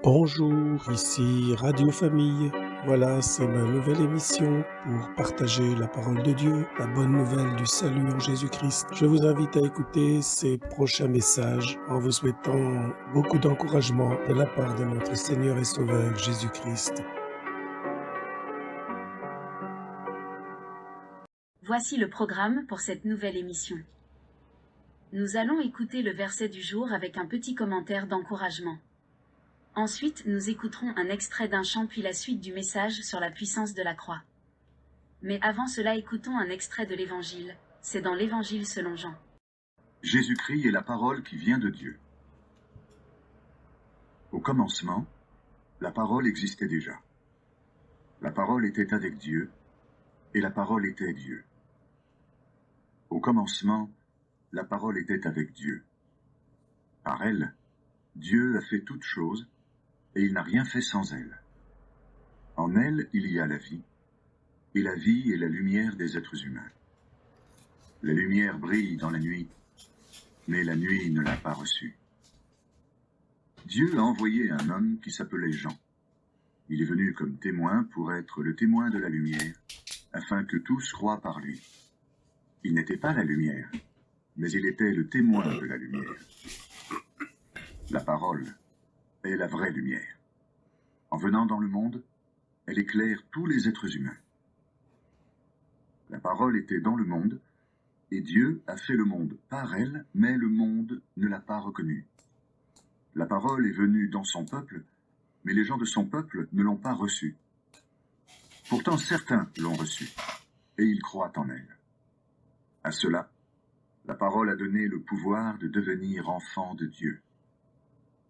Bonjour, ici Radio Famille. Voilà, c'est ma nouvelle émission pour partager la parole de Dieu, la bonne nouvelle du salut en Jésus-Christ. Je vous invite à écouter ces prochains messages en vous souhaitant beaucoup d'encouragement de la part de notre Seigneur et Sauveur Jésus-Christ. Voici le programme pour cette nouvelle émission. Nous allons écouter le verset du jour avec un petit commentaire d'encouragement. Ensuite, nous écouterons un extrait d'un chant puis la suite du message sur la puissance de la croix. Mais avant cela, écoutons un extrait de l'Évangile. C'est dans l'Évangile selon Jean. Jésus-Christ est la parole qui vient de Dieu. Au commencement, la parole existait déjà. La parole était avec Dieu, et la parole était Dieu. Au commencement, la parole était avec Dieu. Par elle, Dieu a fait toutes choses, et il n'a rien fait sans elle. En elle, il y a la vie, et la vie est la lumière des êtres humains. La lumière brille dans la nuit, mais la nuit ne l'a pas reçue. Dieu a envoyé un homme qui s'appelait Jean. Il est venu comme témoin pour être le témoin de la lumière, afin que tous croient par lui. Il n'était pas la lumière, mais il était le témoin de la lumière. La parole est la vraie lumière. En venant dans le monde, elle éclaire tous les êtres humains. La parole était dans le monde, et Dieu a fait le monde par elle, mais le monde ne l'a pas reconnue. La parole est venue dans son peuple, mais les gens de son peuple ne l'ont pas reçue. Pourtant certains l'ont reçue, et ils croient en elle. À cela, la parole a donné le pouvoir de devenir enfants de Dieu.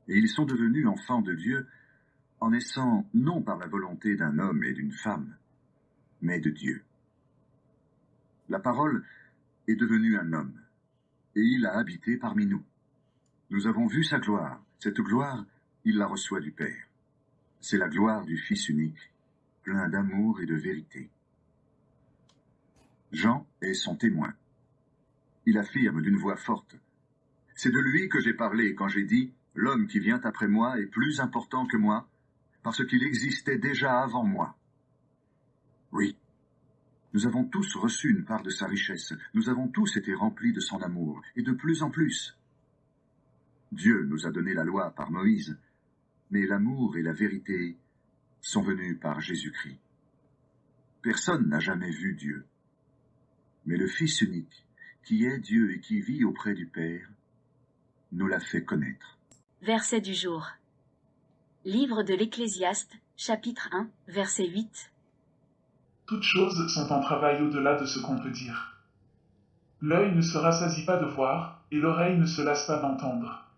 Et ils sont devenus enfants de Dieu en naissant non par la volonté d'un homme et d'une femme, mais de Dieu. La parole est devenu un homme, et il a habité parmi nous. Nous avons vu sa gloire. Cette gloire, il la reçoit du Père. C'est la gloire du Fils unique, plein d'amour et de vérité. Jean est son témoin. Il affirme d'une voix forte: « C'est de lui que j'ai parlé quand j'ai dit « L'homme qui vient après moi est plus important que moi, parce qu'il existait déjà avant moi. » Oui. Nous avons tous reçu une part de sa richesse, nous avons tous été remplis de son amour, et de plus en plus. Dieu nous a donné la loi par Moïse, mais l'amour et la vérité sont venus par Jésus-Christ. Personne n'a jamais vu Dieu, mais le Fils unique, qui est Dieu et qui vit auprès du Père, nous l'a fait connaître. Verset du jour. Livre de l'Ecclésiaste, chapitre 1, verset 8. Toutes choses sont en travail au-delà de ce qu'on peut dire. L'œil ne se rassasie pas de voir, et l'oreille ne se lasse pas d'entendre.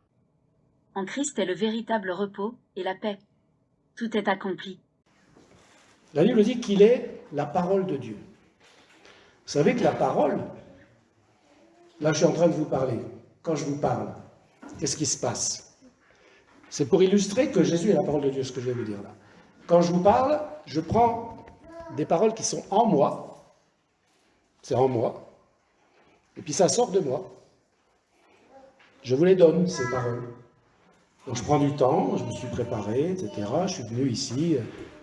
En Christ est le véritable repos et la paix. Tout est accompli. La Bible dit qu'il est la parole de Dieu. Vous savez que la parole, là je suis en train de vous parler, quand je vous parle, qu'est-ce qui se passe? C'est pour illustrer que Jésus est la parole de Dieu, ce que je vais vous dire là. Quand je vous parle, je prends des paroles qui sont en moi, c'est en moi, et puis ça sort de moi. Je vous les donne, ces paroles. Donc je prends du temps, je me suis préparé, etc. Je suis venu ici.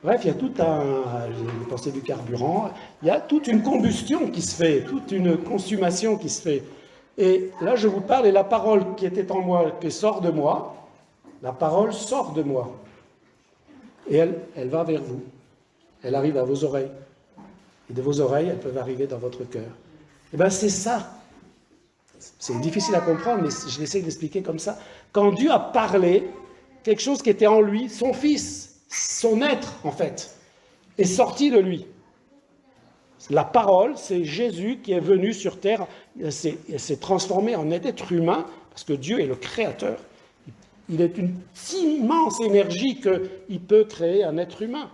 Bref, il y a tout j'ai dépensé du carburant, il y a toute une combustion qui se fait, toute une consommation qui se fait. Et là, je vous parle, et la parole qui était en moi, qui sort de moi, la parole sort de moi. Et elle va vers vous. Elle arrive à vos oreilles. Et de vos oreilles, elles peuvent arriver dans votre cœur. Et bien, c'est ça. C'est difficile à comprendre, mais je vais essayer d'expliquer comme ça. Quand Dieu a parlé, quelque chose qui était en lui, son fils, son être, en fait, est sorti de lui. La parole, c'est Jésus qui est venu sur terre, s'est transformé en être humain, parce que Dieu est le créateur. Il est une immense énergie qu'il peut créer un être humain,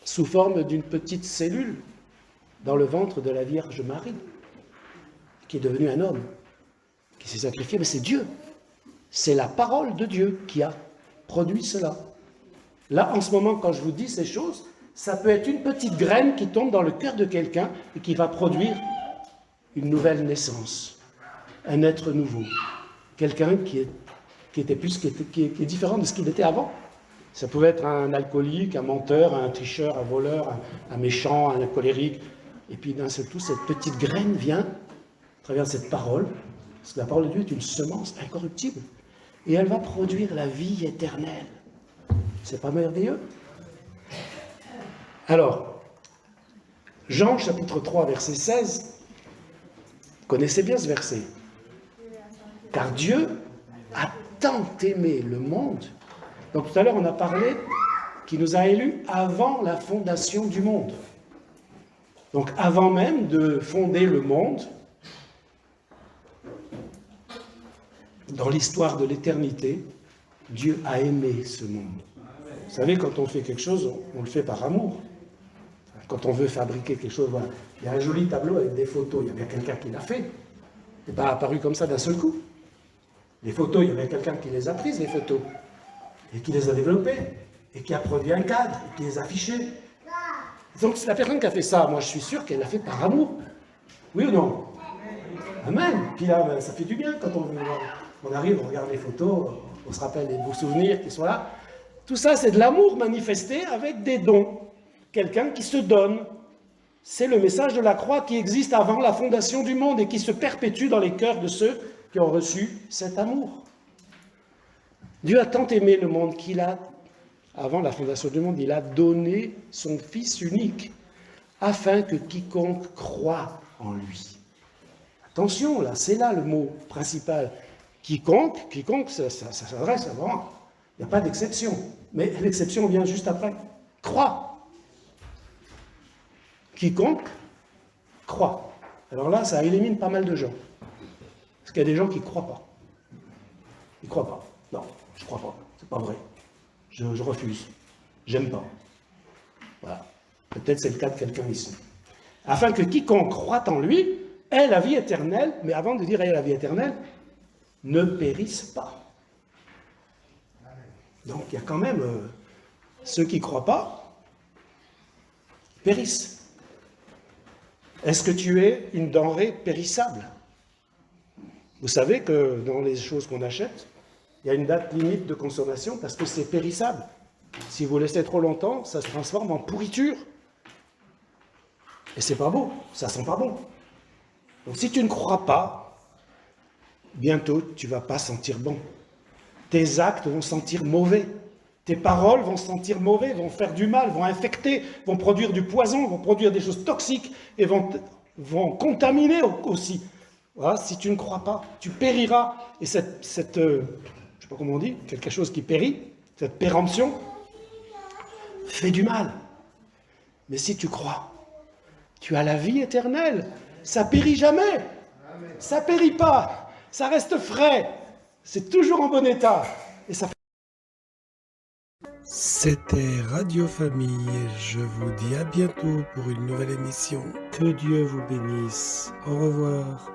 sous forme d'une petite cellule, dans le ventre de la Vierge Marie, qui est devenu un homme, qui s'est sacrifié, mais c'est Dieu. C'est la parole de Dieu qui a produit cela. Là, en ce moment, quand je vous dis ces choses, ça peut être une petite graine qui tombe dans le cœur de quelqu'un et qui va produire une nouvelle naissance, un être nouveau, quelqu'un qui est qui est différent de ce qu'il était avant. Ça pouvait être un alcoolique, un menteur, un tricheur, un voleur, un méchant, un colérique. Et puis d'un seul coup, cette petite graine vient, à travers cette parole, parce que la parole de Dieu est une semence incorruptible. Et elle va produire la vie éternelle. C'est pas merveilleux? Alors, Jean chapitre 3, verset 16, vous connaissez bien ce verset. Car Dieu a tant aimé le monde. Donc tout à l'heure, on a parlé qu'il nous a élus avant la fondation du monde. Donc avant même de fonder le monde, dans l'histoire de l'éternité, Dieu a aimé ce monde. Vous savez, quand on fait quelque chose, on le fait par amour. Quand on veut fabriquer quelque chose, voilà. Il y a un joli tableau avec des photos, il y a bien quelqu'un qui l'a fait. Il n'est pas apparu comme ça d'un seul coup. Les photos, il y avait quelqu'un qui les a prises, les photos, et qui les a développées, et qui a produit un cadre, et qui les a affichées. Donc la personne qui a fait ça, moi je suis sûr qu'elle l'a fait par amour. Oui ou non? Amen. Puis là, ça fait du bien quand on arrive, on regarde les photos, on se rappelle les beaux souvenirs qui sont là. Tout ça, c'est de l'amour manifesté avec des dons. Quelqu'un qui se donne. C'est le message de la croix qui existe avant la fondation du monde et qui se perpétue dans les cœurs de ceux qui ont reçu cet amour. Dieu a tant aimé le monde qu'il a, avant la fondation du monde, il a donné son Fils unique, afin que quiconque croit en lui. Attention, là, c'est là le mot principal. Quiconque, ça s'adresse à vraiment. Il n'y a pas d'exception. Mais l'exception vient juste après. Croit. Quiconque croit. Alors là, ça élimine pas mal de gens. Parce qu'il y a des gens qui ne croient pas. Ils ne croient pas. Non, je ne crois pas. C'est pas vrai. Je refuse. J'aime pas. Voilà. Peut-être c'est le cas de quelqu'un ici. Afin que quiconque croit en lui ait la vie éternelle, mais avant de dire ait la vie éternelle, ne périsse pas. Donc il y a quand même ceux qui ne croient pas périssent. Est-ce que tu es une denrée périssable? Vous savez que dans les choses qu'on achète, il y a une date limite de consommation parce que c'est périssable. Si vous laissez trop longtemps, ça se transforme en pourriture. Et c'est pas beau, ça sent pas bon. Donc si tu ne crois pas, bientôt tu ne vas pas sentir bon. Tes actes vont sentir mauvais. Tes paroles vont sentir mauvais, vont faire du mal, vont infecter, vont produire du poison, vont produire des choses toxiques et vont contaminer aussi. Voilà, si tu ne crois pas, tu périras. Et je ne sais pas comment on dit, quelque chose qui périt, cette péremption, fait du mal. Mais si tu crois, tu as la vie éternelle. Ça périt jamais. Ça périt pas. Ça reste frais. C'est toujours en bon état. Et ça fait... C'était Radio Famille. Je vous dis à bientôt pour une nouvelle émission. Que Dieu vous bénisse. Au revoir.